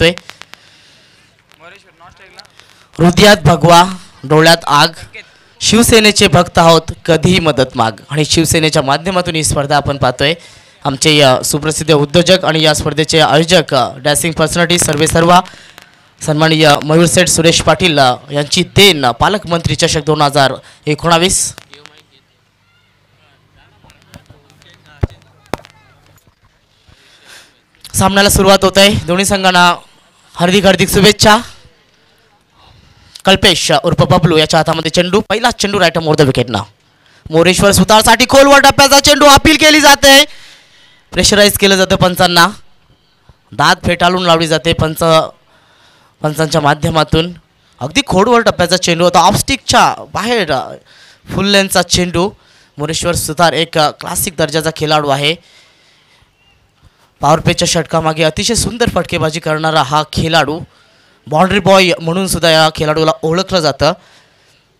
ऐकतोय. हृदयात भगवा डोळ्यात आग, शिवसेनेचे भक्त आहोत कधीही मदत माग. आणि शिवसेनेच्या माध्यमातून ही स्पर्धा आपण पाहतोय. आमचे सुप्रसिद्ध उद्योजक आणि या स्पर्धेचे आयोजक डॅसिंग पर्सनॅलिटी सर्वेसर्वा सन्माननीय मयूर सेठ सुरेश पाटील यांची देण पालकमंत्री चषक 2019. सामन्याला सुरुवात होत आहे. दोन्ही संघांना हार्दिक हार्दिक शुभेच्छा. कल्पेश उर्फ बबलू याच्या हातामध्ये चेंडू. पहिला चेंडू राईट मोर द विकेटना. मोरेश्वर सुतारसाठी खोलवर टप्प्याचा चेंडू अपील केली जाते. प्रेशराईज केलं जातं पंचांना. दाद फेटाळून लावली जाते पंचांच्या माध्यमातून. अगदी खोलवर टप्प्याचा चेंडू होता. ऑफस्टिकच्या बाहेर फुल लेनचा चेंडू. मोरेश्वर सुतार एक क्लासिक दर्जाचा खेळाडू आहे. पॉवरप्लेच्या षटकामागे अतिशय सुंदर फटकेबाजी करणारा हा खेळाडू. बाउंड्री बॉय म्हणून सुद्धा या खेळाडूला ओळखलं जातं.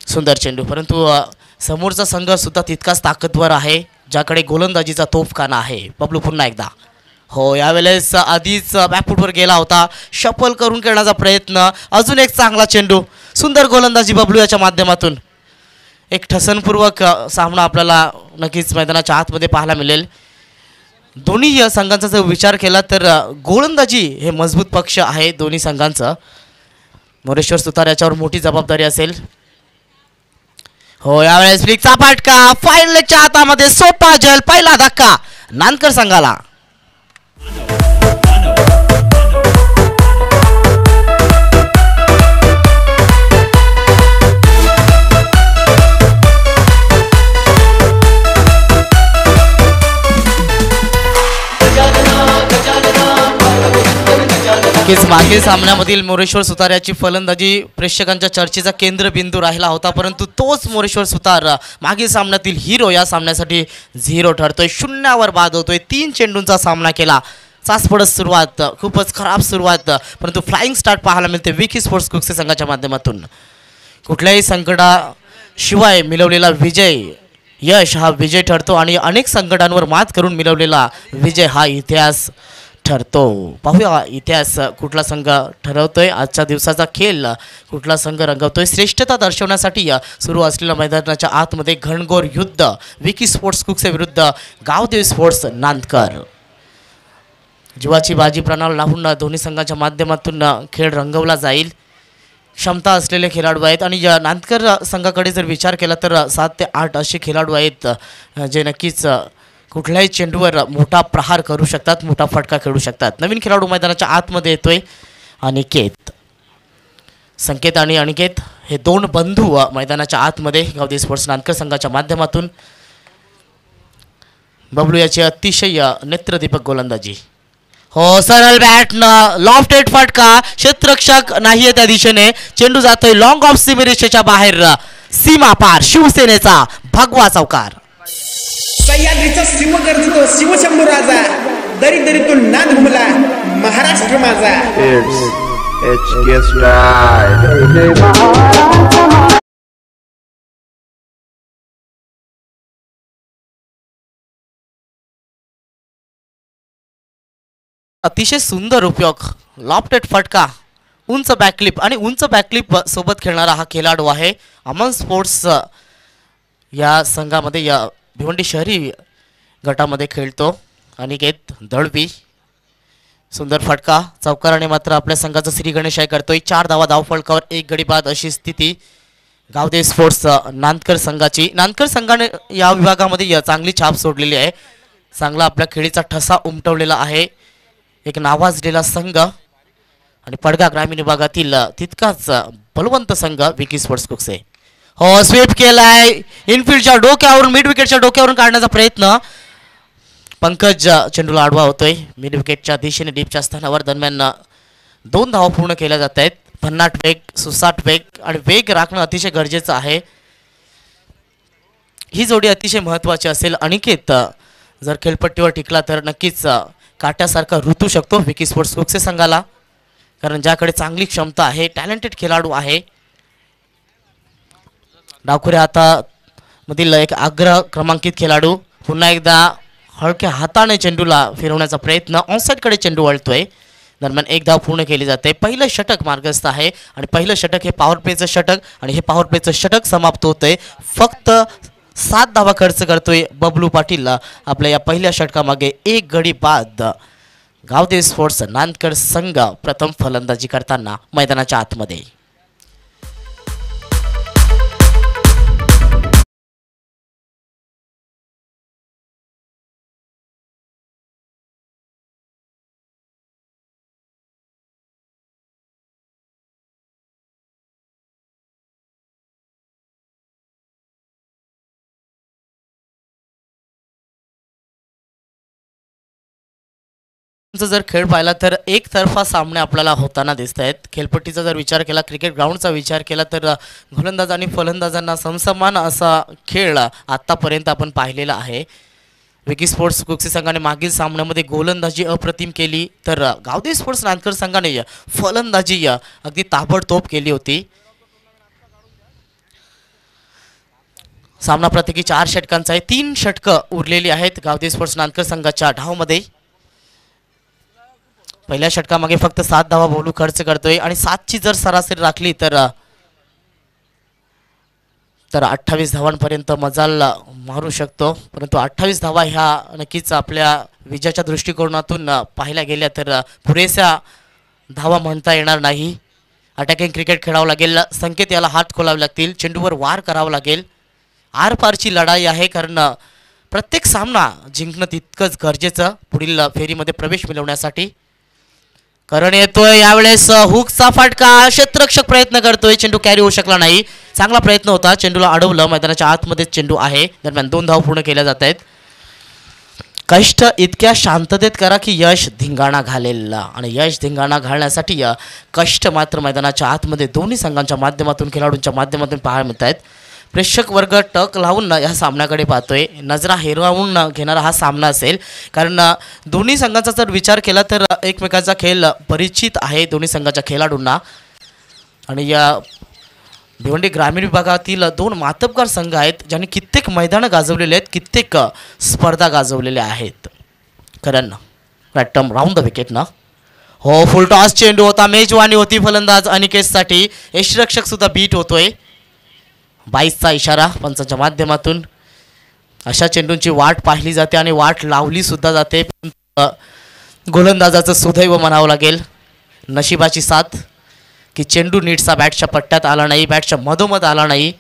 सुंदर चेंडू, परंतु समोरचा संघ सुद्धा तितकाच ताकदवर आहे ज्याकडे गोलंदाजीचा तोफखाना आहे. बबलू पुन्हा एकदा. हो, यावेळेस आधीच बॅकफुटवर गेला होता. शफल करून खेळण्याचा प्रयत्न. अजून एक चांगला चेंडू. सुंदर गोलंदाजी बबलू याच्या माध्यमातून. एक ठसनपूर्वक सामना आपल्याला नक्कीच मैदानाच्या आतमध्ये पाहायला मिळेल. दोन्ही संघांचा जर विचार केला तर गोलंदाजी हे मजबूत पक्ष आहे दोन्ही संघांचं. मोरेश्वर सुतार याच्यावर मोठी जबाबदारी असेल. हो, यावेळेस फ्लिकचा फटका. फाईन लेगच्या हातामध्ये सोपा जल. पहिला धक्का नांदकर संघाला. मागील सामन्यामधील मोरेश्वर सुतार याची फलंदाजी प्रेक्षकांच्या चर्चेचा केंद्रबिंदू राहिला होता, परंतु तोच मोरेश्वर सुतार मागील सामन्यातील हिरो या सामन्यासाठी 0 ठरतोय. 0वर बाद होतोय. 3 चेंडूंचा सामना केला. चाचपडत सुरुवात, खूपच खराब सुरुवात, परंतु फ्लाइंग स्टार्ट पाहायला मिळते विकी स्पोर्ट्स कुक्से संघाच्या माध्यमातून. कुठल्याही संकटाशिवाय मिळवलेला विजय, यश हा विजय ठरतो आणि अनेक संकटांवर मात करून मिळवलेला विजय हा इतिहास ठरतो. पाहूया इतिहास कुठला संघ ठरवतोय. आजच्या दिवसाचा खेळ कुठला संघ रंगवतोय. श्रेष्ठता दर्शवण्यासाठी सुरू असलेल्या मैदानाच्या आतमध्ये घनघोर युद्ध. विकी स्पोर्ट्स कुक्से विरुद्ध गावदेवी स्पोर्ट्स नांदकर. जीवाची बाजी प्राणाला लावून दोन्ही संघाच्या माध्यमातून खेळ रंगवला जाईल. क्षमता असलेले खेळाडू आहेत आणि नांदकर संघाकडे जर विचार केला तर 7 ते 8 असे खेळाडू आहेत जे नक्कीच कुठल्याही चेंडूवर मोठा प्रहार करू शकतात, मोठा फटका खेळू शकतात. नवीन खेळाडू मैदानाच्या आतमध्ये येतोय. अनिकेत, संकेत आणि अनिकेत हे 2 बंधू मैदानाच्या आतमध्ये गावदेवी स्पोर्ट्स नांदकर संघाच्या माध्यमातून. बबलू याची अतिशय नेत्रदीपक गोलंदाजी. हो, सरळ बॅटनं लॉफ्टेड फटका. क्षेत्ररक्षक नाहीये त्या दिशेने. चेंडू जातोय लॉंग ऑफ सीमेरेषेच्या बाहेर. सीमा पार. शिवसेनेचा भगवा चौकार. सह्याद्रीचा शिव गर्जतो शिवशंभू राजा. दरी दरीतून नाद घुमला महाराष्ट्र माझा. अतिशय सुंदर उपयोग. लॉफ्टेड फटका, उंच बॅकलिप आणि उंच बॅकलिप सोबत खेळणारा हा खेळाडू आहे. अमन स्पोर्ट्स या संघामध्ये या भिवंडी शहरी गटामध्ये खेळतो. अनिकेत दळवी. सुंदर फटका. चौकाराने मात्र आपल्या संघाचा श्री गणेशाय करतोय. 4 धावा धावफलकावर 1 गडी बाद अशी स्थिती गावदेवी स्पोर्ट्स नांदकर संघाची. नांदकर संघाने या विभागामध्ये चांगली छाप सोडलेली आहे. चांगला आपल्या खेळीचा ठसा उमटवलेला आहे. एक नावाजलेला संघ आणि पडगा ग्रामीण विभागातील तितकाच बलवंत संघ विकी स्पोर्ट्स कुक्से. हो, स्वीप केलाय. इनफिल्डच्या डोक्यावरून, मिड विकेटच्या डोक्यावरून काढण्याचा प्रयत्न. पंकज चेंडूला आडवा होतोय. मिड विकेटच्या दिशेने डीपच्या स्थानावर. दरम्यान 2 धावा पूर्ण केल्या जात आहेत. भन्नाट वेग, सुसाट वेग आणि वेग राखणं अतिशय गरजेचं आहे. ही जोडी अतिशय महत्त्वाची असेल. अनिकेत जर खेळपट्टीवर टिकला तर नक्कीच काट्यासारखा ऋतू शकतो विकी स्पोर्ट्स कुक्से संघाला, कारण ज्याकडे चांगली क्षमता आहे, टॅलेंटेड खेळाडू आहे. डावखुऱ्या हातामधील एक अग्र क्रमांकित खेळाडू. पुन्हा एकदा हलक्या हाताने चेंडूला फिरवण्याचा प्रयत्न. ऑनसाईडकडे चेंडू वळतोय. दरम्यान एक धाव पूर्ण केली जाते. पहिलं षटक मार्गस्थ आहे आणि पहिलं षटक हे पॉवर प्लेचं षटक आणि हे पॉवर प्लेचं षटक समाप्त होतंय. फक्त 7 धावा खर्च करतोय बबलू पाटील आपल्या या पहिल्या षटकामागे एक गडी बाद. गावदेवी स्पोर्ट्स नांदकर संघ प्रथम फलंदाजी करताना मैदानाच्या आतमध्ये. जर खेळ पाहिला तर एकतर्फा सामने आपल्याला होताना दिसत आहेत. खेळपट्टीचा जर विचार केला, क्रिकेट ग्राउंडचा विचार केला तर गोलंदाज आणि फलंदाजांना समसमान असा खेळ आत्तापर्यंत आपण पाहिलेला आहे. विकी स्पोर्ट्स कुक्सी संघाने मागील सामन्यामध्ये गोलंदाजी अप्रतिम केली तर गावदेवी स्पोर्ट्स नांदकर संघाने फलंदाजी अगदी ताबडतोब केली होती. सामना प्रत्येकी 4 षटकांचा आहे. 3 षटकं उरलेली आहेत गावदेवी स्पोर्ट्स नांदकर संघाच्या डावामध्ये. पहिल्या षटकामागे फक्त 7 धावा बबलू खर्च करतोय आणि 7ची जर सरासरी राखली तर 28 धावांपर्यंत मजाल मारू शकतो. परंतु 28 धावा ह्या नक्कीच आपल्या विजयाच्या दृष्टिकोनातून पाहिल्या गेल्या तर पुरेशा धावा म्हणता येणार नाही. अटॅकिंग क्रिकेट खेळावं लागेल. संकेत याला हात खोलावे लागतील. चेंडूवर वार करावं लागेल. आरपारची लढाई आहे कारण प्रत्येक सामना जिंकणं तितकंच गरजेचं पुढील फेरीमध्ये प्रवेश मिळवण्यासाठी. करण येतोय यावेळेस हुकचा फटका. क्षेत्ररक्षक प्रयत्न करतोय. चेंडू कॅरी होऊ शकला नाही. चांगला प्रयत्न होता. चेंडूला अडवलं. मैदानाच्या आतमध्ये चेंडू आहे. दरम्यान 2 धाव पूर्ण केल्या जात आहेत. कष्ट इतक्या शांततेत करा की यश धिंगाणा घालेल आणि यश धिंगाणा घालण्यासाठी कष्ट मात्र मैदानाच्या आतमध्ये दोन्ही संघांच्या माध्यमातून खेळाडूंच्या माध्यमातून पाहायला मिळत आहेत. प्रेक्षक वर्ग टक लावून या सामन्याकडे पाहतोय. नजरा हेरवून घेणारा हा सामना असेल कारण दोन्ही संघांचा जर विचार केला तर एकमेकांचा खेळ परिचित आहे दोन्ही संघाच्या खेळाडूंना. आणि या भिवंडी ग्रामीण विभागातील 2 मातब्बर संघ आहेत ज्यांनी कित्येक मैदानं गाजवलेले आहेत, कित्येक स्पर्धा गाजवलेल्या आहेत. कारण रॅटम राऊंड द विकेट ना. हो, फुल टॉस चेंडू होता. मेजवानी होती फलंदाज अनिकेतसाठी. यष्टिरक्षक सुद्धा बीट होतोय. 22चा इशारा पंचांच्या माध्यमातून. अशा चेंडूंची वाट पाहिली जाते आणि वाट लावली सुद्धा जाते. गोलंदाजाचं सुदैव म्हणावं लागेल, नशिबाची साथ की चेंडू नीटचा बॅटच्या पट्ट्यात आला नाही, बॅटच्या मधोमध आला नाही.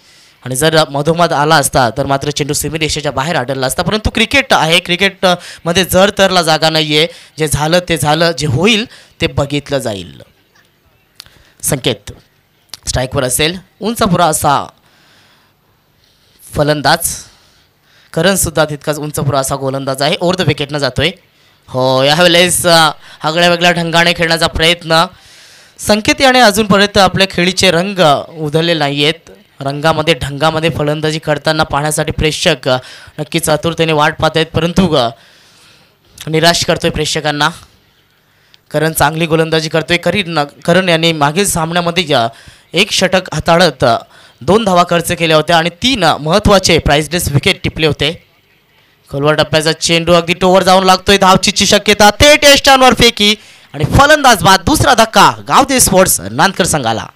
आणि जर मधोमध आला असता तर मात्र चेंडू सीमारेषेच्या बाहेर आढळला असता. परंतु क्रिकेट आहे, क्रिकेटमध्ये जर तरला जागा नाही आहे. जे झालं ते झालं, जे होईल ते बघितलं जाईल. संकेत स्ट्राईकवर असेल. उंचपुरा असा फलंदाज. करणसुद्धा तितकाच उंचपुरा असा गोलंदाज आहे. ओव्हर द विकेटनं जातोय. हो, यावेळेस आगळ्या वेगळ्या ढंगाने खेळण्याचा प्रयत्न. संकेत याने अजूनपर्यंत आपल्या खेळीचे रंग उधळले नाही आहेत. रंगामध्ये ढंगामध्ये फलंदाजी करताना पाहण्यासाठी प्रेक्षक नक्कीच आतुरतेने वाट पाहत आहेत. परंतु निराश करतोय प्रेक्षकांना. करण चांगली गोलंदाजी करतोय. करण याने मागील सामन्यामध्ये 1 षटक हाताळत 2 धावा खर्च केल्या होत्या आणि 3 महत्त्वाचे प्राइजलेस विकेट टिपले होते. खोलवर टप्प्याचा चेंडू अगदी टोवर जाऊन लागतोय. धावचीची शक्यता. ते टेस्टांवर फेकी आणि फलंदाज बाद. दुसरा धक्का गावदेवी स्पोर्ट्स नांदकर संघाला.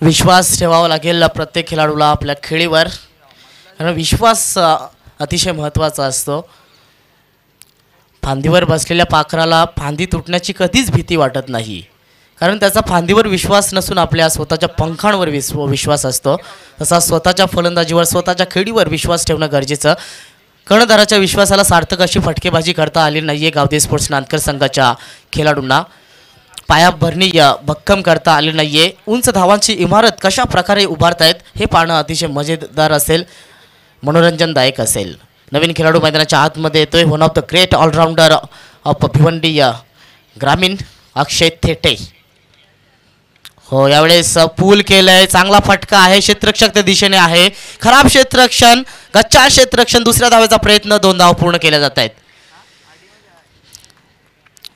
विश्वास ठेवावा लागेल प्रत्येक खेळाडूला आपल्या खेळीवर. कारण विश्वास अतिशय महत्त्वाचा असतो. फांदीवर बसलेल्या पाखराला फांदी तुटण्याची कधीच भीती वाटत नाही, कारण त्याचा फांदीवर विश्वास नसून आपल्या स्वतःच्या पंखांवर विश्वास असतो. तसा स्वतःच्या फलंदाजीवर, स्वतःच्या खेळीवर विश्वास ठेवणं गरजेचं. कर्णधाराच्या विश्वासाला सार्थक अशी फटकेबाजी करता आली नाही आहे गावदेवी स्पोर्ट्स नांदकर संघाच्या खेळाडूंना. पायाभरणी भक्कम करता आली नाही आहे. उंच धावांची इमारत कशा प्रकारे उभारतायत हे पाहणं अतिशय मजेदार असेल, मनोरंजनदायक असेल. नवीन खेळाडू मैदानाच्या आतमध्ये येतोय. One of the great allrounder of Bhiwandi ग्रामीण अक्षय थेटे. हो, यावेळेस पूल केलंय. चांगला फटका आहे. क्षेत्ररक्षक त्या दिशेने आहे. खराब क्षेत्ररक्षण, कच्चा क्षेत्ररक्षण. दुसऱ्या धावेचा प्रयत्न. 2 धावा पूर्ण केल्या जात आहेत.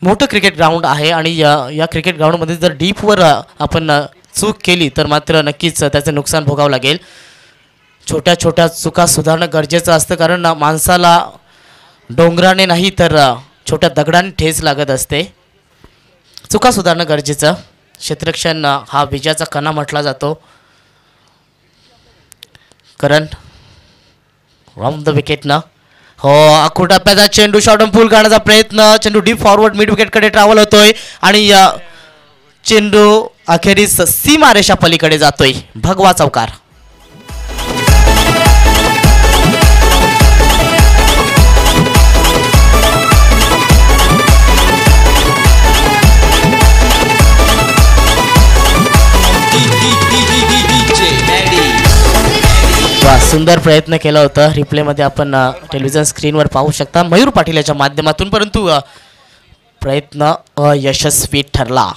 मोठं क्रिकेट ग्राउंड आहे आणि या क्रिकेट ग्राउंडमध्ये जर डीपवर आपण चूक केली तर मात्र नक्कीच त्याचं नुकसान भोगावं लागेल. छोट्या छोट्या चुका सुधारणं गरजेचं असतं, कारण माणसाला डोंगराने नाही तर छोट्या दगडाने ठेच लागत असते. चुका सुधारणं गरजेचं. क्षेत्ररक्षण हा विजयाचा कणा म्हटला जातो. करण राऊंड द विकेटनं हो आखूड टप्प्याचा चेंडू शॉर्टम पूल काढण्याचा प्रयत्न. चेंडू डीप फॉरवर्ड मिड विकेटकडे ट्रॅव्हल होतोय आणि चेंडू अखेरीस सीमारेषा पलीकडे जातोय. भगवा चौकार. सुंदर प्रयत्न केला होता. रिप्लेमध्ये आपण टेलिव्हिजन स्क्रीनवर पाहू शकता मयूर पाटील याच्या माध्यमातून, परंतु प्रयत्न अयशस्वी ठरला.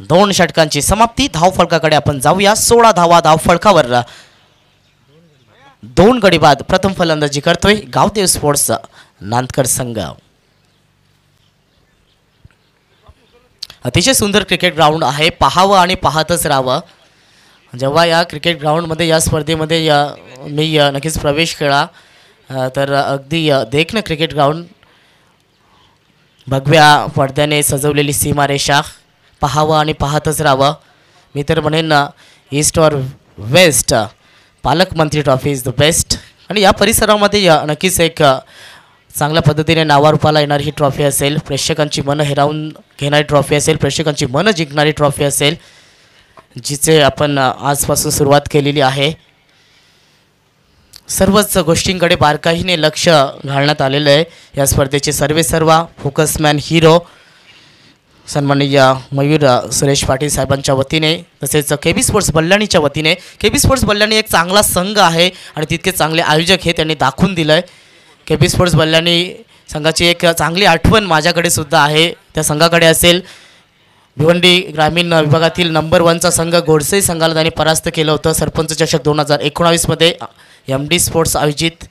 2 षटकांची समाप्ती. धावफलकाकडे आपण जाऊया. 16 धावा धावफलकावर. 2 गडी बाद. प्रथम फलंदाजी करतोय गावदेव स्पोर्ट्स नांदकर संघ. अतिशय सुंदर क्रिकेट ग्राउंड आहे. पाहावं आणि पाहतच राहावं. जेव्हा या क्रिकेट ग्राउंडमध्ये या स्पर्धेमध्ये मी नक्कीच प्रवेश केला तर अगदी देखणं क्रिकेट ग्राउंड. भगव्या पडद्याने सजवलेली सीमारेषा. पाहावं आणि पाहतच राहावं. मी तर म्हणेन ईस्ट और वेस्ट पालकमंत्री ट्रॉफी इज द बेस्ट. आणि या परिसरामध्ये नक्कीच एक चांगल्या पद्धतीने नावारूपाला येणारी ही ट्रॉफी असेल. प्रेक्षकांची मनं हिरावून घेणारी ट्रॉफी असेल. प्रेक्षकांची मनं जिंकणारी ट्रॉफी असेल, जिचे आपण आजपासून सुरुवात केलेली आहे. सर्वच गोष्टींकडे बारकाईने लक्ष घालण्यात आलेलं आहे. या स्पर्धेचे सर्वेसर्वा फोकसमॅन हिरो सन्माननीय मयूर सुरेश पाटील साहेबांच्या वतीने, तसेच KB स्पोर्ट्स बल्लाणीच्या वतीने. KB स्पोर्ट्स बल्लाणी एक चांगला संघ आहे आणि तितके चांगले आयोजक हे त्यांनी दाखवून दिलं आहे. KB स्पोर्ट्स बल्लाणी संघाची एक चांगली आठवण माझ्याकडे सुद्धा आहे. त्या संघाकडे असेल भिवंडी ग्रामीण विभागातील नंबर 1चा संघ गोडसे संघाला त्यांनी परास्त केलं होतं सरपंच चषक 2019मध्ये. MD स्पोर्ट्स आयोजित.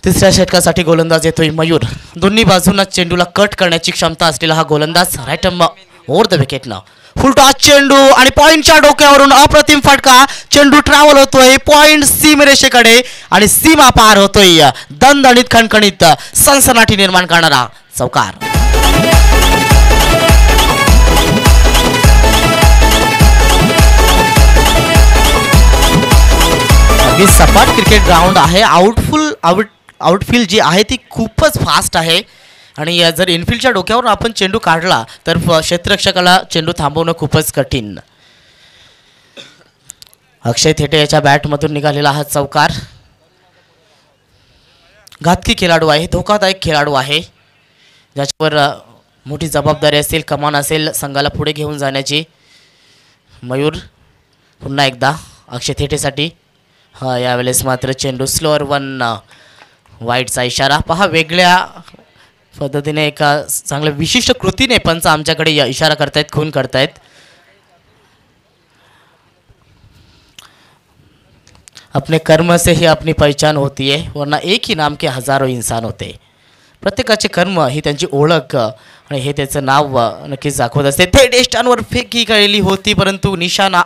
तिसऱ्या षटकासाठी गोलंदाज येतोय मयूर. दोन्ही बाजूंना चेंडूला कट करण्याची क्षमता असलेला हा गोलंदाज. राईट ओव्हर द विकेटनं फुल टॉस चेंडू आणि पॉईंटच्या डोक्यावरून अप्रतिम फटका. चेंडू ट्रॅव्हल होतोय पॉईंट सीमरेषेकडे आणि सीमा पार होतोय. दणदणीत खणखणीत सनसनाटी निर्माण करणारा चौकार. अगदी सपाट क्रिकेट ग्राउंड आहे. आउटफील्ड जी आहे ती खूपच फास्ट आहे आणि जर इनफील्डच्या डोक्यावर आपण चेंडू काढला तर क्षेत्ररक्षकाला चेंडू थांबवणं खूपच कठीण. अक्षय थेटे याच्या बॅटमधून निघालेला हा चौकार. घातकी खेळाडू आहे, धोकादायक खेळाडू आहे, ज्याच्यावर मोठी जबाबदारी असेल, कमान असेल संघाला पुढे घेऊन जाण्याची. मयूर पुन्हा एकदा अक्षय थेटेसाठी. यावेळेस मात्र चेंडू स्लोअर 1 वाईटचा इशारा. पहा वेगळ्या पद्धतीने एका चांगल्या विशिष्ट कृतीने पंच आमच्याकडे इशारा करतायत, खून करतायत. अपने कर्म से ही अपनी पहचान होती है, वरना एक ही नाम के हजारों इंसान होते. प्रत्येकाचे कर्म ही त्यांची ओळख आणि हे त्याचं नाव नक्कीच दाखवत असते. थेट स्टॅनवर फेकी केली होती परंतु निशाणा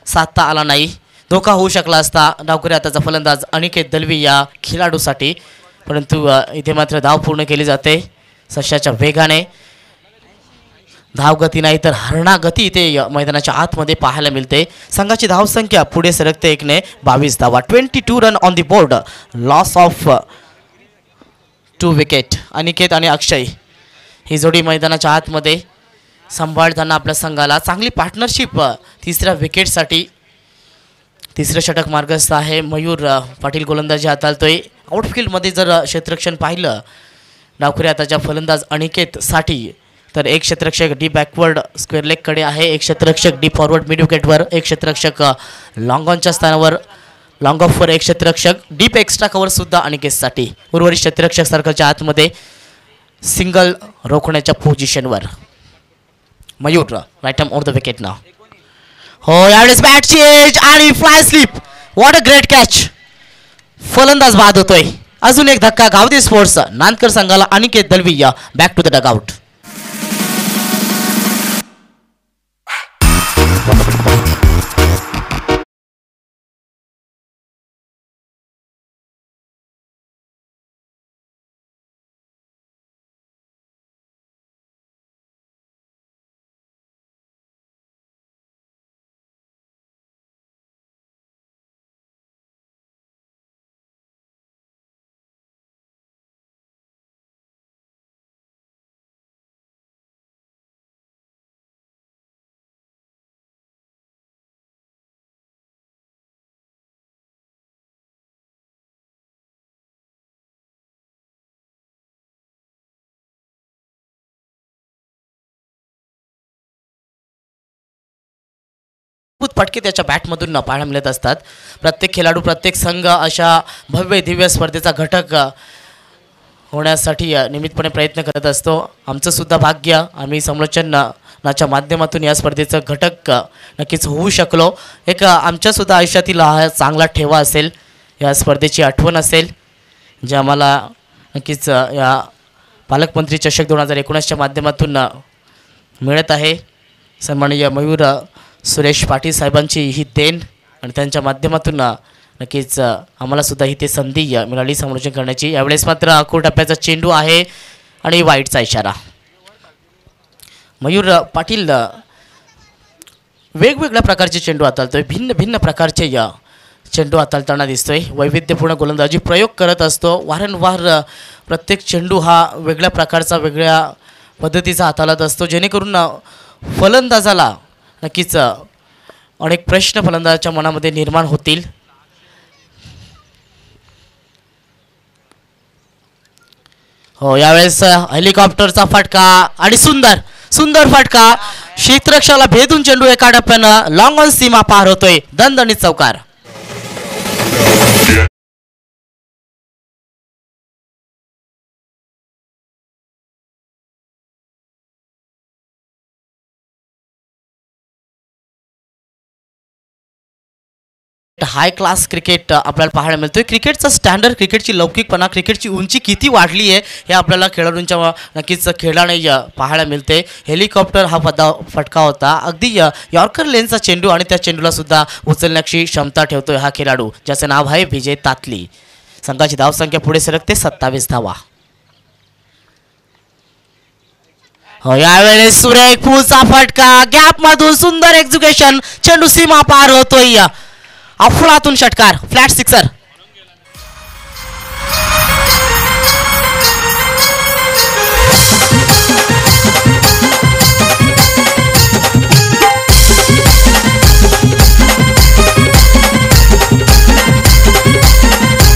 साधता आला नाही. धोका होऊ शकला असता. डावकरी आताचा फलंदाज अनिकेत दलवी या खेळाडूसाठी, परंतु इथे मात्र धाव पूर्ण केली जाते सश्याच्या वेगाने. धावगती नाही तर हरणागती इथे मैदानाच्या आतमध्ये पाहायला मिळते. संघाची धावसंख्या पुढे सरकते 1ने 22 धावा. 22 run on the board. Loss of 2 wicket. Aniket आणि अक्षय ही जोडी मैदानाच्या आतमध्ये सांभाळताना आपल्या संघाला चांगली पार्टनरशिप. तिसऱ्या विकेटसाठी तिसरं षटक मार्गस्थ आहे. मयूर पाटील गोलंदाजी हाताळतोय. आउटफील्डमध्ये जर क्षेत्ररक्षण पाहिलं डावखुरी आताच्या फलंदाज अनिकेतसाठी तर एक क्षेत्ररक्षक डी बॅकवर्ड स्क्वेअर लेगकडे आहे, एक क्षेत्ररक्षक डी फॉरवर्ड मिड विकेटवर, एक क्षेत्ररक्षक लॉंग ऑनच्या स्थानावर, लॉंग ऑफवर एक क्षेत्ररक्षक, डीप एक्स्ट्रा कव्हरसुद्धा अनिकेतसाठी. उर्वरित क्षेत्ररक्षक सर्कलच्या आतमध्ये सिंगल रोखण्याच्या पोझिशनवर. Mayur right arm over the wicket ना. हो यावेळेस बॅटची एज आणि fly slip. What a great catch. फलंदाज बाद होतोय. अजून एक धक्का गावदे स्पोर्ट्स नांदकर संघाला Aniket Dalvi back to the dugout. फटके त्याच्या बॅटमधून पाहायला मिळत असतात. प्रत्येक खेळाडू प्रत्येक संघ अशा भव्य दिव्य स्पर्धेचा घटक होण्यासाठी नियमितपणे प्रयत्न करत असतो. आमचं सुद्धा भाग्य आम्ही समालोचनाच्या माध्यमातून या स्पर्धेचं घटक नक्कीच होऊ शकलो. एक आमच्यासुद्धा आयुष्यातील हा चांगला ठेवा असेल, या स्पर्धेची आठवण असेल जे आम्हाला नक्कीच या पालकमंत्री चषक 2019च्या माध्यमातून मिळत आहे. सन्माननीय मयूर सुरेश पाटील साहेबांची ही देण आणि त्यांच्या माध्यमातून नक्कीच आम्हाला सुद्धा ही ते संधी मिळाली समालोचन करण्याची. यावेळेस मात्र अखूट टप्प्याचा चेंडू आहे आणि वाईटचा इशारा. मयूर पाटील वेगवेगळ्या प्रकारचे चेंडू हाताळतोय, भिन्न भिन्न प्रकारचे चेंडू हाताळताना दिसतोय. वैविध्यपूर्ण गोलंदाजी प्रयोग करत असतो. वारंवार प्रत्येक चेंडू हा वेगळ्या प्रकारचा वेगळ्या पद्धतीचा हाताळत असतो, जेणेकरून फलंदाजाला नक्कीच अनेक प्रश्न फलंदाजाच्या मनामध्ये निर्माण होतील. हो, यावेळेस हेलिकॉप्टरचा फटका आणि सुंदर सुंदर फटका. क्षेत्ररक्षकाला भेदून चेंडू एका टप्प्यानं लॉंग ऑन सीमा पार होतोय. दणदणीत चौकार. हाय क्लास क्रिकेट आपल्याला पाहायला मिळतोय. क्रिकेटचा स्टँडर्ड, क्रिकेटची लौकिकपणा, क्रिकेटची उंची किती वाढली आहे हे आपल्याला खेळाडूंच्या नक्कीच खेळाने पाहायला मिळते. हेलिकॉप्टर हा फटका होता, अगदी यॉर्कर लेनचा चेंडू आणि त्या चेंडूला सुद्धा उचलण्याची क्षमता ठेवतोय हा खेळाडू, ज्याचे नाव आहे विजय तातली. संघाची धावसंख्या पुढे सरकते 27 धावा. हो, यावेळेस सुरेख पुलचा फटका, गॅप मधून सुंदर एक्झिक्युशन, चेंडू सीमा पार होतोय. अफलातून षटकार, फ्लॅट सिक्सर.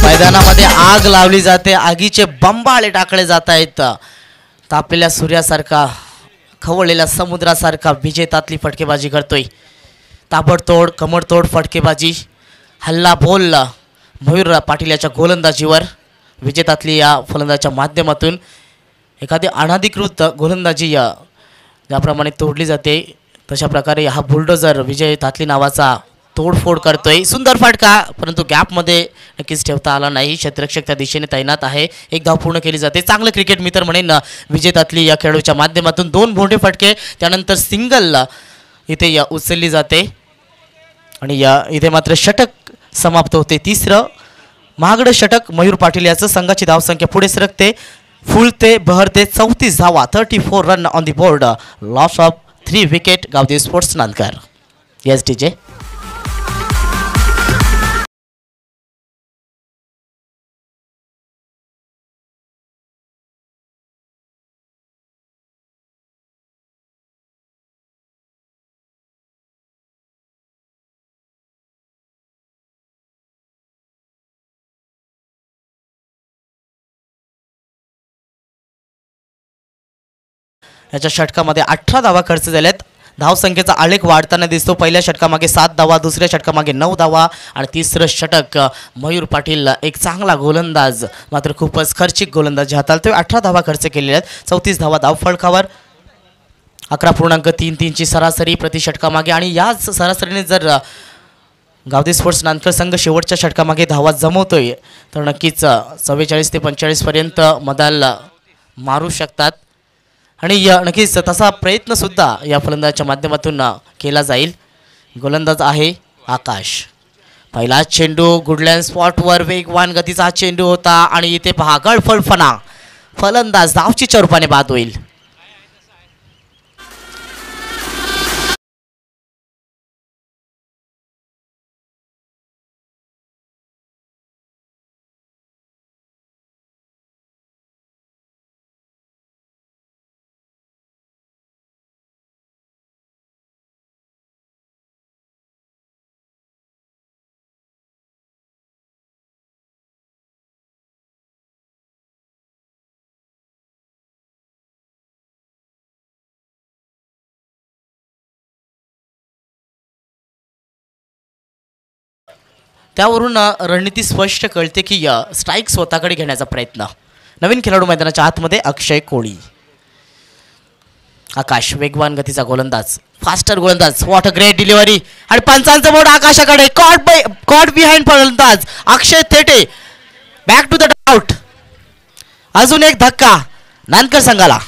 मैदानामध्ये आग लावली जाते, आगीचे बंबाळे टाकले जात आहेत. तापलेल्या सूर्यासारखा, खवळलेल्या समुद्रासारखा विजय तातली फटकेबाजी करतोय. ताबडतोड कमरतोड फटकेबाजी, हल्ला बोल मयूर पाटील याच्या गोलंदाजीवर. विजय तातली या फलंदाजाच्या माध्यमातून एखादी अनधिकृत गोलंदाजी ज्याप्रमाणे तोडली जाते तशा प्रकारे हा बुलडोजर विजय तातली नावाचा तोडफोड करतोय. सुंदर फटका, परंतु गॅपमध्ये नक्कीच ठेवता आला नाही. क्षेत्ररक्षक त्या दिशेने तैनात आहे. एक धाव पूर्ण केली जाते. चांगलं क्रिकेट मी तर म्हणेन विजय तातली या खेळाडूच्या माध्यमातून. 2 भोंडे फटके, त्यानंतर सिंगल इथे उचलली जाते आणि इथे मात्र षटक समाप्त होते. तिसरं महागडं षटक मयूर पाटील याचं. संघाची धावसंख्या पुढे सरकते, फुलते बहरते. 34 धावा, 34 run on the board. Loss of 3 wicket. Gavdevi sports Nandkar. Yes DJ. याच्या षटकामध्ये 18 धावा खर्च झाल्यात. धावसंख्येचा आलेख वाढताना दिसतो. पहिल्या षटकामागे 7 धावा, दुसऱ्या षटकामागे 9 धावा आणि तिसरं षटक मयूर पाटील एक चांगला गोलंदाज, मात्र खूपच खर्चिक गोलंदाज हाताळतोय. 18 धावा खर्च केलेल्या आहेत. 34 धावा धावफलकावर. 11.33 ची सरासरी प्रति षटकामागे आणि याच सरासरीने जर गावदे स्पोर्ट्स नांदकर संघ शेवटच्या षटकामागे धावा जमवतोय, तर नक्कीच 44 ते 45 पर्यंत मदाल मारू शकतात आणि नक्कीच तसा प्रयत्न सुद्धा या फलंदाजाच्या माध्यमातून केला जाईल. गोलंदाज आहे आकाश. पहिला चेंडू गुडलँड स्पॉटवर वेगवान गतीचा चेंडू होता आणि इथे पहा गळफळफणा, फलंदाज धावचीच्या रूपाने बाद होईल. त्यावरून रणनीती स्पष्ट कळते की स्ट्राईक स्वतःकडे घेण्याचा प्रयत्न. नवीन खेळाडू मैदानाच्या आतमध्ये अक्षय कोळी. आकाश वेगवान गतीचा गोलंदाज, फास्टर गोलंदाज, व्हॉट अ ग्रेट डिलिव्हरी आणि पंचांचं बोर्ड आकाशाकडे. कॉट बिहाइंड फलंदाज Akshay Thete. Back to the out. अजून एक धक्का नांदकर संघाला.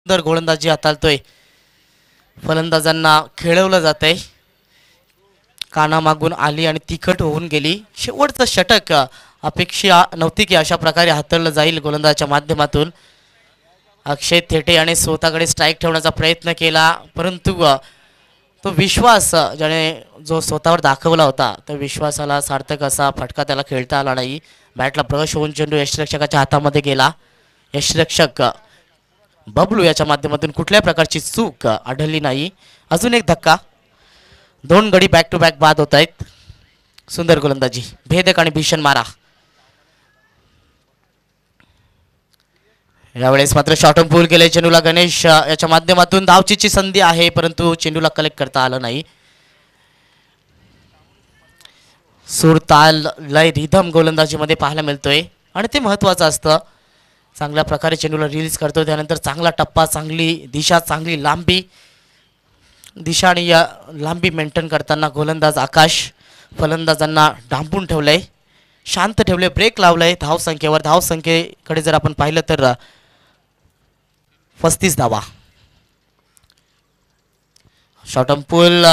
सुंदर गोलंदाजी हाताळतोय. फलंदाजांना खेळवलं जात आहे. कानामागून आली आणि तिखट होऊन गेली. शेवटचं षटक अपेक्षा नव्हती की अशा प्रकारे हाताळलं जाईल गोलंदाजाच्या माध्यमातून. अक्षय थेटे याने स्वतःकडे स्ट्राईक ठेवण्याचा प्रयत्न केला, परंतु तो विश्वास ज्याने जो स्वतःवर दाखवला होता त्या विश्वासाला सार्थक असा फटका त्याला खेळता आला नाही. बॅटला ब्रश होऊन चेंडू यष्टिरक्षकाच्या हातामध्ये गेला. यष्टिरक्षक बबलू याच्या माध्यमातून कुठल्याही प्रकारची चूक आढळली नाही. अजून एक धक्का. 2 गडी बॅक टू बॅक बाद होत आहेत. सुंदर गोलंदाजी, भेदक आणि भीषण मारा. यावेळेस मात्र शॉर्ट ऑन पूल केले चेंडूला. गणेश याच्या माध्यमातून धावचीची संधी आहे, परंतु चेंडूला कलेक्ट करता आलं नाही. सूर ताल लय रिधम गोलंदाजीमध्ये पाहायला मिळतोय आणि ते महत्त्वाचं असतं. चांगल्या प्रकारे चेंडूला रिलीज करतो, त्यानंतर चांगला टप्पा, चांगली दिशा, चांगली लांबी. दिशा आणि या लांबी मेंटेन करताना गोलंदाज आकाश फलंदाजांना डांबून ठेवलंय, शांत ठेवले, ब्रेक लावलाय धावसंख्येवर. धावसंख्येकडे जर आपण पाहिलं तर 35 धावा. शॉर्ट ऑन पूल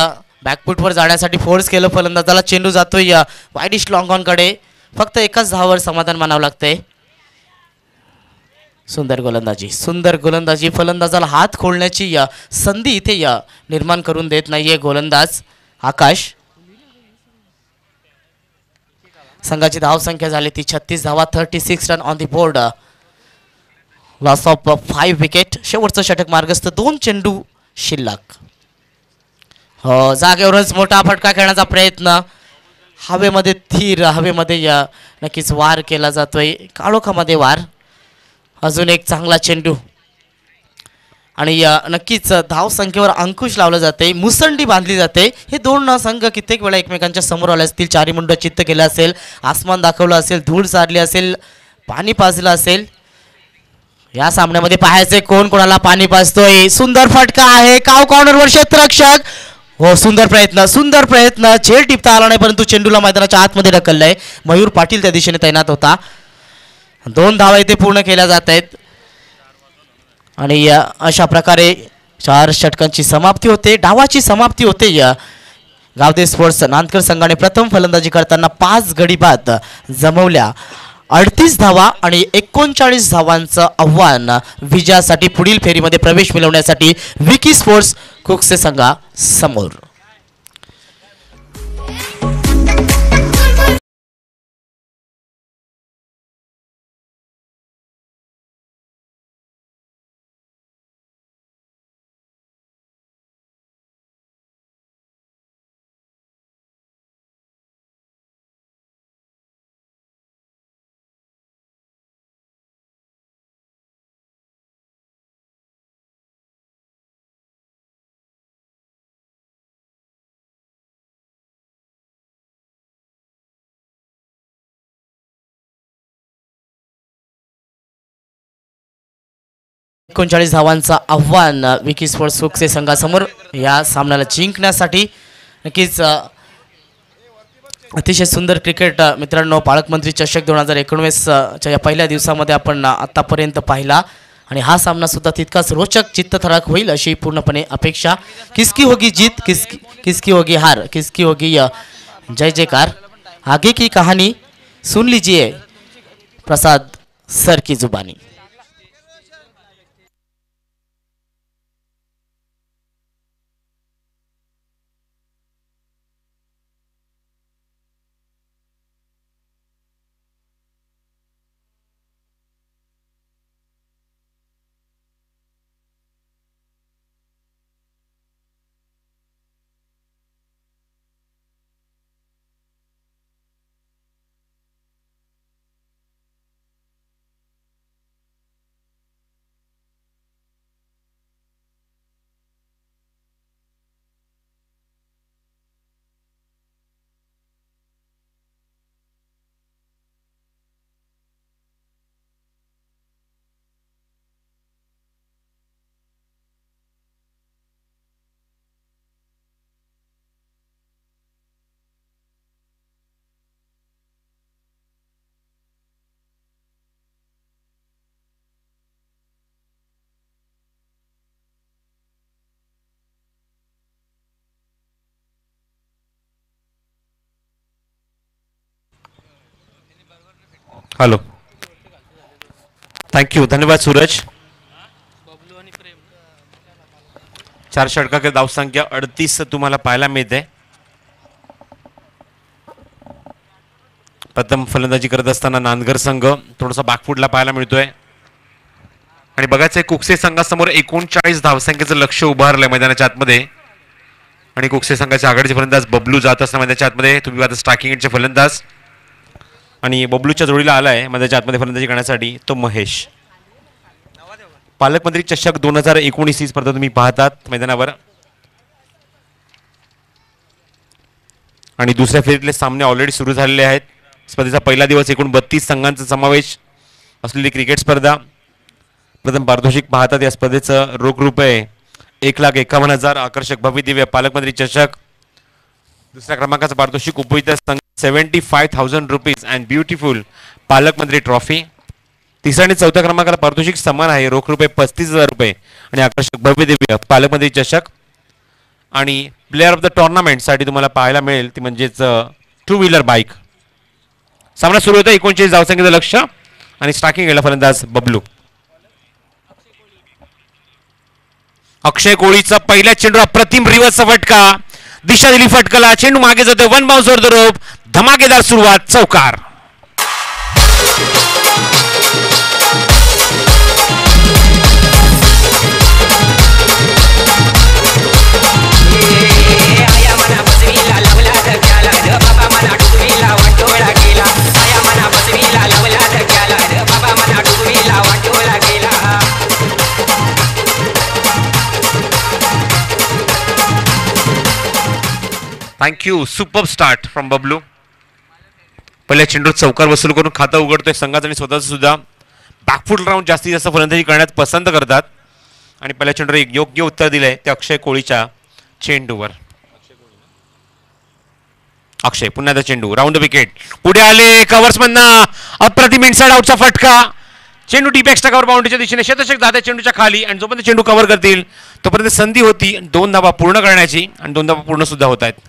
बॅकफुटवर जाण्यासाठी फोर्स केलं फलंदाजाला. चेंडू जातोय वाईडिश लॉंग ऑनकडे. फक्त एकाच धावावर समाधान मानावं लागतंय. सुंदर गोलंदाजी, सुंदर गोलंदाजी. फलंदाजाला हात खोलण्याची संधी इथे निर्माण करून देत नाहीये गोलंदाज आकाश. संघाची धावसंख्या झाली ती 36 धावा. 36 run on the board. Loss of 5 wicket. शेवटचं षटक मार्गस्थ. 2 चेंडू शिल्लक. हो, जागेवरच मोठा फटका खेळण्याचा प्रयत्न. हवेमध्ये थीर, हवेमध्ये नक्कीच वार केला जातोय, काळोखामध्ये वार. अजून एक चांगला चेंडू आणि नक्कीच धावसंख्येवर अंकुश लावलं जाते, मुसंडी बांधली जाते. हे 2 संघ कित्येक वेळा एकमेकांच्या समोर आले असतील. चारी मुंड चित्त केलं असेल, आसमान दाखवलं असेल, धूळ सारली असेल, पाणी पाजलं असेल. या सामन्यामध्ये पाहायचे कोण कोणाला पाणी पाजतोय. सुंदर फटका आहे. काव कॉर्नरवर क्षेत्ररक्षक. हो, सुंदर प्रयत्न, सुंदर प्रयत्न. झेल टिपता आला नाही, परंतु चेंडूला मैदानाच्या आतमध्ये ढकललंय. मयूर पाटील त्या दिशेने तैनात होता. 2 धावा इथे पूर्ण केल्या जात आहेत आणि अशा प्रकारे 4 षटकांची समाप्ती होते, डावाची समाप्ती होते. गावदे स्पोर्ट्स नांदकर संघाने प्रथम फलंदाजी करताना 5 गडी बाद जमवल्या. 38 धावा आणि 39 धावांचं आव्हान विजयासाठी पुढील फेरीमध्ये प्रवेश मिळवण्यासाठी विकी स्पोर्ट्स कुकसे संघा समोर. 39 धावांचा आव्हान विकी स्पोर्ट्स सुक्से संघासमोर या सामन्याला जिंकण्यासाठी. नक्कीच अतिशय सुंदर क्रिकेट मित्रांनो पालकमंत्री चषक 2019 च्या या पहिल्या दिवसामध्ये आपण आतापर्यंत पाहिला आणि हा सामना सुद्धा तितकाच रोचक चित्तथरारक होईल अशी पूर्णपणे अपेक्षा. किसकी होगी जीत, किसकी होगी हार, किसकी होगी जय जयकार, आगे की कहानी सुन लीजिए प्रसाद सर की जुबानी. हॅलो, थँक्यू, धन्यवाद सूरज. 4 षटकांची धावसंख्या 38 तुम्हाला पाहायला मिळते. प्रथम फलंदाजी करत असताना नांदगर संघ थोडासा बॅकफुटला पाहायला मिळतोय आणि बघायचंय कुकसे संघासमोर 39 धावसंख्येचं लक्ष उभारलंय मैदानाच्या आतमध्ये आणि कुकसे संघाच्या आघाडीचे फलंदाज बबलू जात असताना मैदानाच्या आतमध्ये. तुम्ही आता स्ट्रायकिंग एंडचे फलंदाज आणि बबलूच्या जोडीला आलाय मैदानाच्या आतमध्ये फलंदाजी करण्यासाठी तो महेश. पालकमंत्री चषक 2019 ही स्पर्धा तुम्ही पाहतात मैदानावर आणि दुसऱ्या फेरीतले सामने ऑलरेडी सुरू झालेले आहेत. स्पर्धेचा पहिला दिवस एकूण 32 संघांचा समावेश असलेली क्रिकेट स्पर्धा. प्रथम पारितोषिक पाहतात या स्पर्धेचं रोख रुपये 1,51,000 आकर्षक भव्य दिव्य पालकमंत्री चषक. दुसऱ्या क्रमांकाचं पारितोषिक उपविजेता संघ 75,000 रुपीज अँड ब्युटिफुल पालकमंत्री ट्रॉफी. तिसऱ्या आणि चौथ्या क्रमांकाला पारितोषिक समान आहे, रोख रुपये 35,000 रुपये आणि आकर्षक भव्य दिव्य पालकमंत्री चषक. आणि प्लेअर ऑफ द टुर्नामेंट साठी तुम्हाला पाहायला मिळेल ती म्हणजेच 2 व्हीलर बाईक. सामना सुरू होता. 39 धावसंख्येचं लक्ष आणि स्ट्रायकिंग केला फलंदाज बबलू. अक्षय कोळीचा पहिल्या चेंडू अप्रतिम रिव्हर्सचा फटका, दिशा दिली फटकाला, चेंडू मागे जातोय, वन बाउन्स वर रोप, धमाकेदार सुरुवात, चौकार. Thank you, super start from Bablu. पहिल्या चेंडूत चौकार वसूल करून खातं उघडतोय संघाचं आणि स्वतःचं सुद्धा. बॅकफुट राऊंड जास्तीत जास्त फलंदाजी करण्यात पसंत करतात आणि पहिल्या चेंडूवर एक योग्य उत्तर दिलंय ते अक्षय कोळीच्या चेंडूवर. अक्षय पुन्हा त्या चेंडू, राऊंड विकेट, पुढे आले कव्हर्स मधनं अप्रतिम इनसाइड आउटचा फटका, चेंडू डीप एक्स्ट्रा कव्हर बाउंड्रीच्या दिशेने, शतशक जाते चेंडूच्या खाली आणि जोपर्यंत चेंडू कव्हर करतील तोपर्यंत संधी होती 2 धावा पूर्ण करण्याची आणि 2 धावा पूर्ण सुद्धा होत आहेत.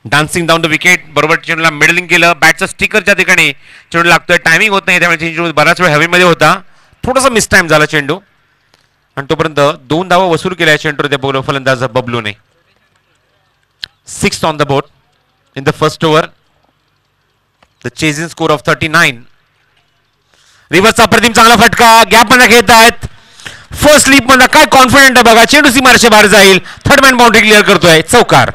डान्सिंग डाऊन द विकेट, बरोबर चेंडूला मिडलिंग केलं, बॅटचं स्टिकरच्या ठिकाणी चेंडू लागतोय, टायमिंग होत नाही त्यामुळे चेंडू बराच वेळ हवेमध्ये होता, थोडासा मिस टाइम झाला चेंडू आणि तोपर्यंत 2 धावा वसूल केल्या चेंडूवर त्या फलंदाज बबलूने. 6th on the board in the first over. The chasing score of 39. रिव्हर्सचा अप्रतिम चांगला फटका, गॅप मध्ये घेत आहेत, फर्स्ट स्लीप मध्ये काय कॉन्फिडंट आहे बघा, चेंडू सीमारेषे बाहेर जाईल, थर्ड मॅन बाउंड्री क्लिअर करतोय, चौकार.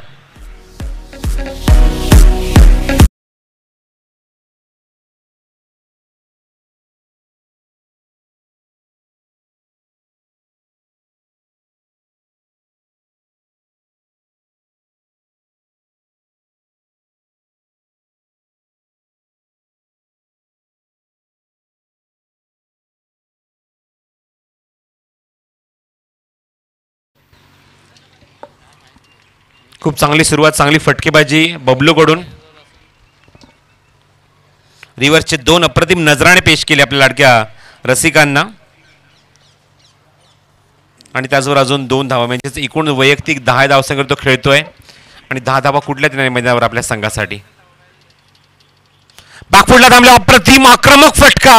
खूप चांगली सुरुवात, चांगली फटकेबाजी बबलू कडून. रिव्हर्सचे 2 अप्रतिम नजराणे पेश केले आपल्या लाडक्या रसिकांना आणि त्याचबरोबर अजून 2 धावा म्हणजे एकूण वैयक्तिक 10 धावसंख्येवर तो खेळतोय आणि 10 धावा कुठल्या तरी मैदानावर आपल्या संघासाठी. बागफुटला थांबला, अप्रतिम आक्रमक फटका,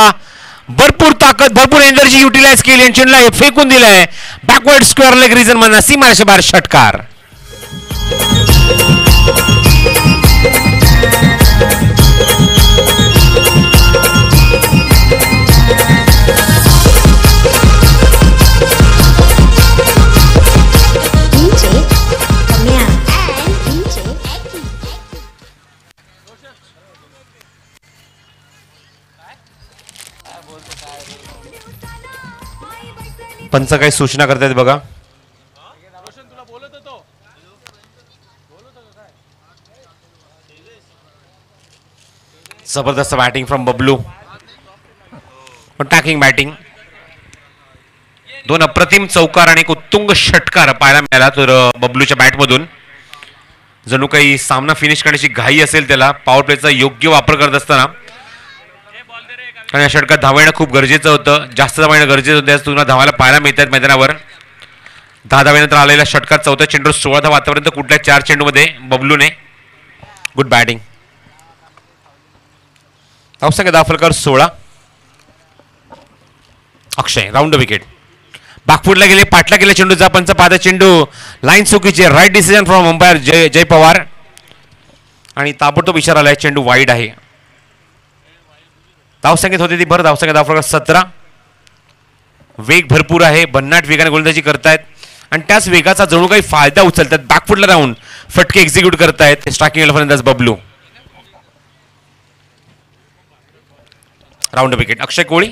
भरपूर ताकद, भरपूर एनर्जी युटिलाइज केली आणि चेंडूला फेकून दिलाय बॅकवर्ड स्क्वेअर लेग रिजन मधून सीमारेषे बाहेर षटकार. पंच काही सूचना करतायत बघा. जबरदस्त batting from Bablu, attacking batting. 2 अप्रतिम चौकार आणि एक उत्तुंग षटकार पाहायला मिळाला तर बबलूच्या बॅटमधून. जणू काही सामना फिनिश करण्याची घाई असेल त्याला पॉवर प्लेचा योग्य वापर करत असताना. आणि या षटकात धावा येणं खूप गरजेचं होतं, जास्त धावा येणं गरजेचं होतं. तुम्हाला धावायला पाहायला मिळतात मैदानावर. 10 धाव्यानंतर आलेल्या षटकात 4थ्या चेंडूवर 16 धावा आतापर्यंत कुठल्या 4 चेंडूमध्ये बबलूने. Good batting. धावसंख्या दाफलकर 16. अक्षय राऊंड विकेट. बागफुटला गेले, पाटला गेले चेंडूचा पंच पाहता चेंडू लाईन चुकीचे. राईट डिसिजन फ्रॉम अंपायर जय पवार आणि ताबडतोब इशारा आलाय चेंडू वाईड आहे. धावसंख्येत होती ती भर धावसंख्या दाफलकर 17. वेग भरपूर आहे, भन्नाट वेगाने गोलंदाजी करतायत आणि त्याच वेगाचा जणू काही फायदा उचलतात. बॅकफुटला राहून फटके एक्झिक्यूट करतायत स्ट्रायकिंग फलंदाज बबलू. Round wicket. अक्षय कोळी.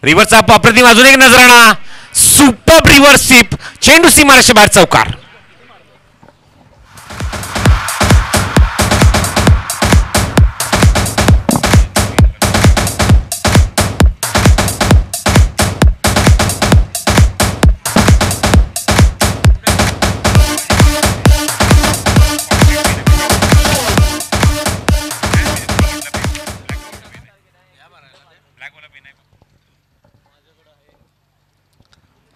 रिव्हर्सचा अप्रतिम अजून एक नजराणा, सुपर रिव्हर्स स्वीप, चेंडू सीमारेषे बाहेर चौकार.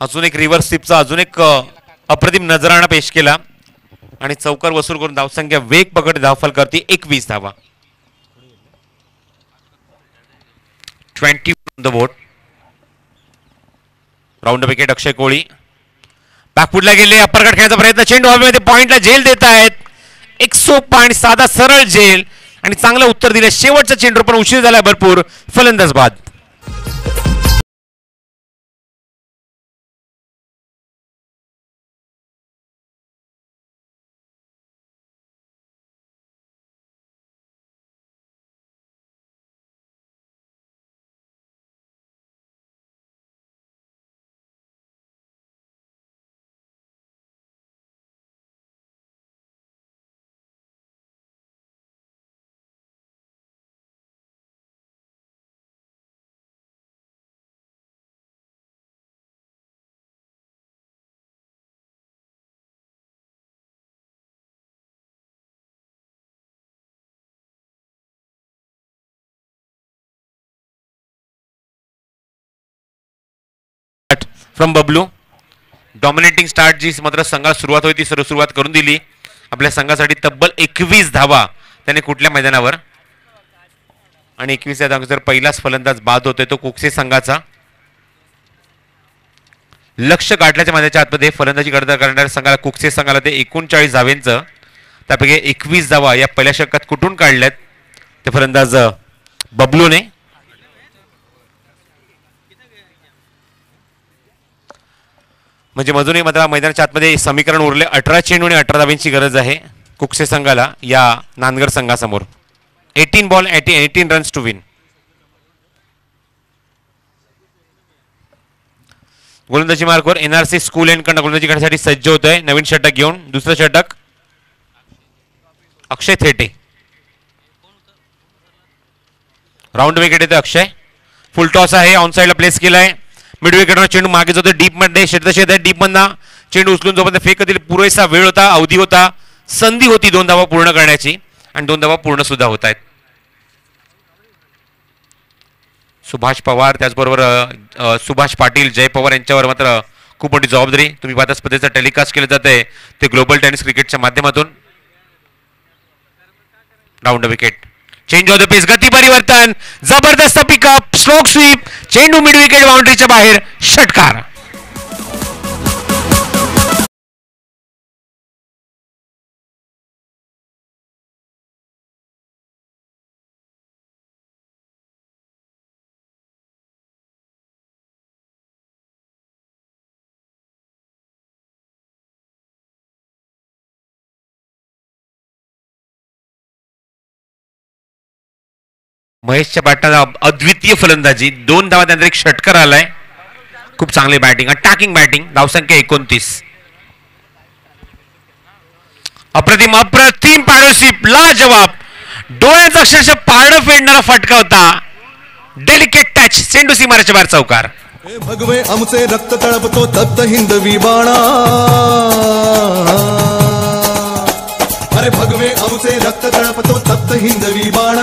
अजून एक रिव्हर्स स्वीपचा अजून एक अप्रतिम नजराणा पेश केला आणि चौकार वसूल करून धावसंख्या वेग पकड धावफल करते 21 धावा. 20 the board. Round wicket. Akshay Koli. बॅकफुटला गेले, अपरकट खेळण्याचा प्रयत्न, चेंडू हवेमध्ये पॉइंटला झेल देत आहेत. एक सोपा आणि साधा सरळ झेल आणि चांगलं उत्तर दिलं. शेवटचा चेंडू पण उशीर झाला भरपूर. फलंदाज बाद. फ्रॉम बबलू. डॉमिनेटिंग स्टार्ट जी मात्र संघाला सुरुवात होती सर्व सुरुवात करून दिली. आपल्या संघासाठी तब्बल 21 धावा त्याने कुठल्या मैदानावर आणि 21 या धावांचा पहिलाच फलंदाज बाद होतोय तो कुकसे संघाचा. लक्ष गाठल्याच्या मैदानाच्या आतमध्ये फलंदाजी करणाऱ्या संघाला कुकसे संघाला ते 39 धावांचं त्यापैकी 21 धावा या पहिल्या षटकात कुठून काढल्यात ते फलंदाज बबलूने. म्हणजे मधूनही मात्र मैदानाच्या आतमध्ये समीकरण उरले 18 चेंडू आणि 18 धावांची गरज आहे कुकसे संघाला या नांदगड संघासमोर. 18 बॉल 18 रन्स टू विन. गोलंदाजी मार्कवर एनआरसी स्कूल अँड कडनं गोलंदाजी करण्यासाठी सज्ज होत आहे नवीन षटक घेऊन. दुसरं षटक अक्षय थेटे. राऊंड विकेट येते अक्षय. फुल टॉस आहे, ऑन साइडला प्लेस केलाय. मिड विकेटवर चेंडू मागे जातो डीप मध्ये. क्षेत्रक्षेत्र आहे डीप मधनं चेंडू उचलून जोपर्यंत फेकतील पुरेसा वेळ होता, अवधी होता, संधी होती 2 धावा पूर्ण करण्याची आणि 2 धावा पूर्ण सुद्धा होत आहेत. सुभाष पवार त्याचबरोबर सुभाष पाटील, जय पवार यांच्यावर मात्र खूप मोठी जबाबदारी. तुम्ही पाहता स्पर्धेचं टेलिकास्ट केलं जात आहे ते ग्लोबल टेनिस क्रिकेटच्या माध्यमातून. Round wicket, change of the pace, गती परिवर्तन, जबरदस्त पिकअप, स्ट्रोक स्वीप, चेंडू मिड विकेट बाउंड्रीच्या बाहेर, षटकार. महेशच्या बॅटला अद्वितीय फलंदाजी, 2 धावा त्यानंतर एक षटकार आलाय. खूप चांगली बॅटिंग, अटॅकिंग बॅटिंग. धावसंख्या 29. अप्रतिम अप्रतिम पाडोशीप, लाजवाब, डोळ्याचा अक्षरशः पारडं फेडणारा फटका होता. डेलिकेट टच, चेंडू सीमारेच्या बाहेर, चौकार. भगवे आमचे रक्त तळपतो तप्त हिंदवी बाणा. अरे भगवे आमचे रक्त तळपतो तप्त हिंदवी बाणा.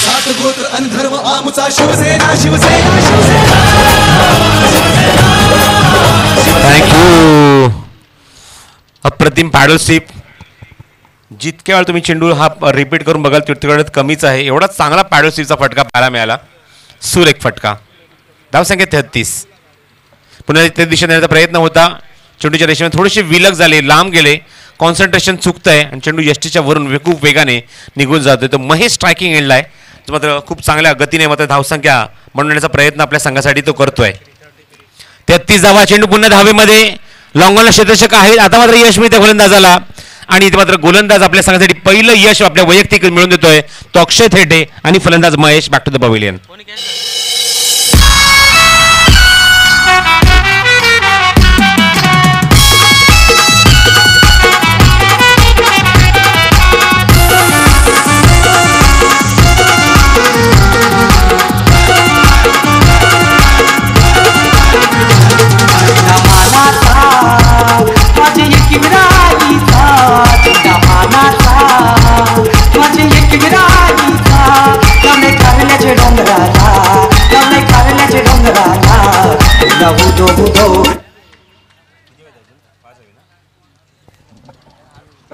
सात गोत्र आणि धर्म आमचा शिवसेना शिवसेना शिवसेना. थँक्यू. अप्रतिम पॅडलशिप. जितक्या वेळा तुम्ही चेंडू हा रिपीट करून बघाल तितक्या कमीच आहे. एवढा चांगला पॅडलशिपचा फटका पाहायला मिळाला, सुरेख फटका. धावसंख्या 33. पुन्हा त्या दिशेने येण्याचा प्रयत्न होता, चेंडूच्या रेषेमध्ये थोडेसे विलग झाले, लांब गेले, कॉन्सन्ट्रेशन चुकतंय आणि चेंडू यष्टीच्या वरून खूप वेगाने निघून जातोय. तो महेश स्ट्रायकिंग एंडला आहे, मात्र खूप चांगल्या गतीने मात्र धावसंख्या बनवण्याचा प्रयत्न आपल्या संघासाठी तो करतोय. 33 धावा, चेंडू पुन्हा धावेमध्ये, लॉंगॉनला क्षेत्ररक्षक आहेत. आता मात्र यश मिळते गोलंदाजाला आणि इथे मात्र गोलंदाज आपल्या संघासाठी पहिलं यश आपल्या वैयक्तिक मिळवून देतोय, तो अक्षय थेटे आणि फलंदाज Mahesh. Back to the pavilion.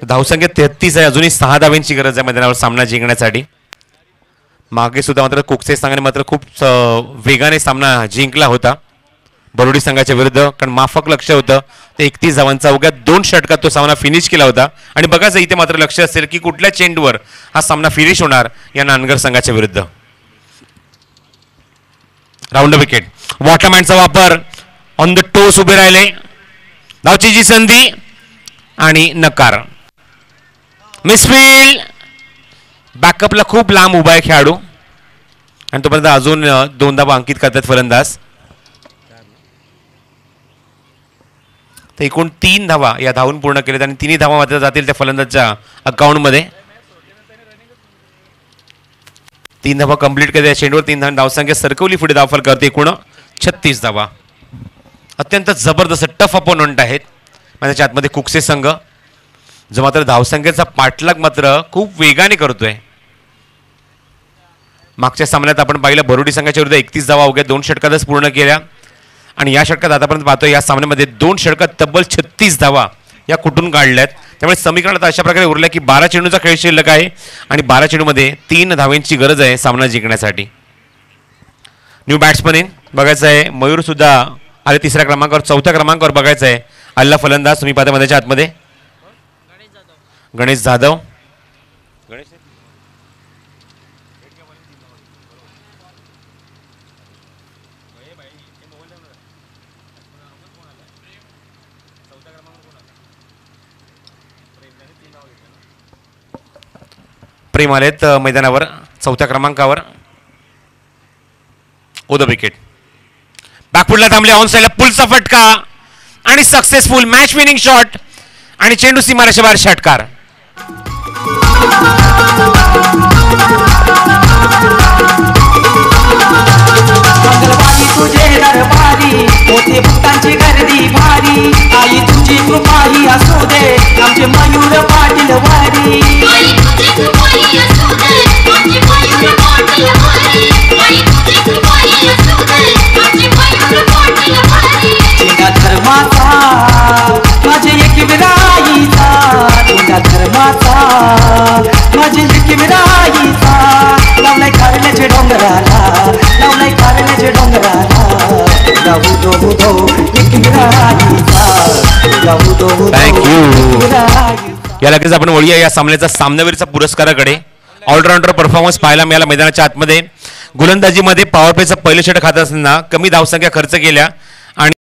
धावसंख्या 33 आहे. अजूनही 6 धावांची गरज आहे मैदानावर सामना जिंकण्यासाठी. मागे सुद्धा मात्र कोकसे संघाने मात्र खूप वेगाने सामना जिंकला होता बरोडी संघाच्या विरुद्ध, कारण माफक लक्ष होतं. ते 31 धावांचा अवघ्या 2 षटकात तो सामना फिनिश केला होता. आणि बघायचं इथे मात्र लक्ष असेल की कुठल्या चेंडूवर हा सामना फिनिश होणार या नानगर संघाच्या विरुद्ध. राऊंड विकेट, वॉटरमॅनचा वापर, ऑन द टोस उभे राहिले, धावची जी संधी आणि नकार. मिसफील्ड, बॅकअपला खूप लांब उभा आहे खेळाडू आणि तोपर्यंत अजून 2 धावा अंकित करतात फलंदाज. तर एकूण 3 धावा या धावून पूर्ण केलेत आणि 3 धावा मात्र जातील त्या फलंदाजच्या अकाउंटमध्ये. 3 धावा कंप्लीट केल्या चेंडूवर, 3 धावा, धावसंख्या सरकवली पुढे, धावफल करते एकूण 36 धावा. अत्यंत जबरदस्त टफ अपोनंट आहेत त्याच्या आतमध्ये कुकसे संघ, जो मात्र धावसंख्येचा पाठलाग मात्र खूप वेगाने करतोय. मागच्या सामन्यात आपण पाहिलं बरोडी संघाच्या विरुद्ध 31 धावा अवघ्या 2 षटकातच पूर्ण केल्या आणि या षटकात आतापर्यंत पाहतोय या सामन्यामध्ये 2 षटकात तब्बल 36 धावा या कुठून काढल्यात. त्यामुळे समीकरणात अशा प्रकारे उरलं की 12 चेंडूचा खेळ शिल्लक आहे आणि 12 चेंडूमध्ये 3 धावांची गरज आहे सामना जिंकण्यासाठी. न्यू बॅट्समन इन बघायचं आहे, मयूर सुद्धा आले 3ऱ्या क्रमांकावर, 4थ्या क्रमांकावर बघायचं आहे अल्ला फलंदाज. तुम्ही पाहता मध्येच्या आतमध्ये गणेश जाधव. प्रेम आलेत मैदानावर 4थ्या क्रमांकावर. ओ द विकेट, बॅकफुटला थांबले, ऑन साइडला पुलचा फटका आणि सक्सेसफुल मॅच विनिंग शॉट आणि चेंडू सीमारेषेच्या बाहेर, षटकार. तुझे दरबारी होते भक्तांची गर्दी भारी, आई तुझी माझे एकविराईचा तुझ्या धर्माचा माझे एकविराईचा लावलाय कारल्याचे डोंगराला लावलाय कारल्याचे डोंगराला जाऊ दो एकविराईचा जाऊ दो Thank you. या लगेच आपण वळूया या सामन्याचा सामनावीरचा पुरस्काराकडे. ऑलराऊंडर परफॉर्मन्स पाहायला मिळाला मैदानाच्या आतमध्ये. गोलंदाजीमध्ये पॉवर प्लेचा पहिले षटक खात असताना कमी धावसंख्या खर्च केल्या